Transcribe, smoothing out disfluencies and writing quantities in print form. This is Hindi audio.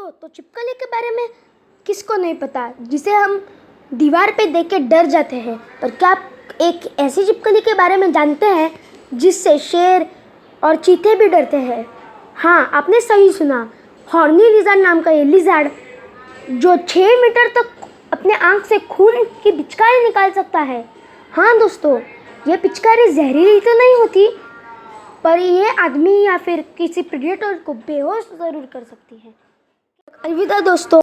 दोस्तों, तो छिपकली के बारे में किसको नहीं पता, जिसे हम दीवार पे देख के डर जाते हैं। पर क्या आप एक ऐसी छिपकली के बारे में जानते हैं जिससे शेर और चीते भी डरते हैं? हाँ, आपने सही सुना। हॉर्नी लिज़ार्ड नाम का ये लिज़ार्ड जो 6 मीटर तक अपने आँख से खून की पिचकारी निकाल सकता है। हाँ दोस्तों, ये पिचकारी जहरीली तो नहीं होती, पर ये आदमी या फिर किसी प्रेडेटर को बेहोश ज़रूर कर सकती है। अलविदा दोस्तों।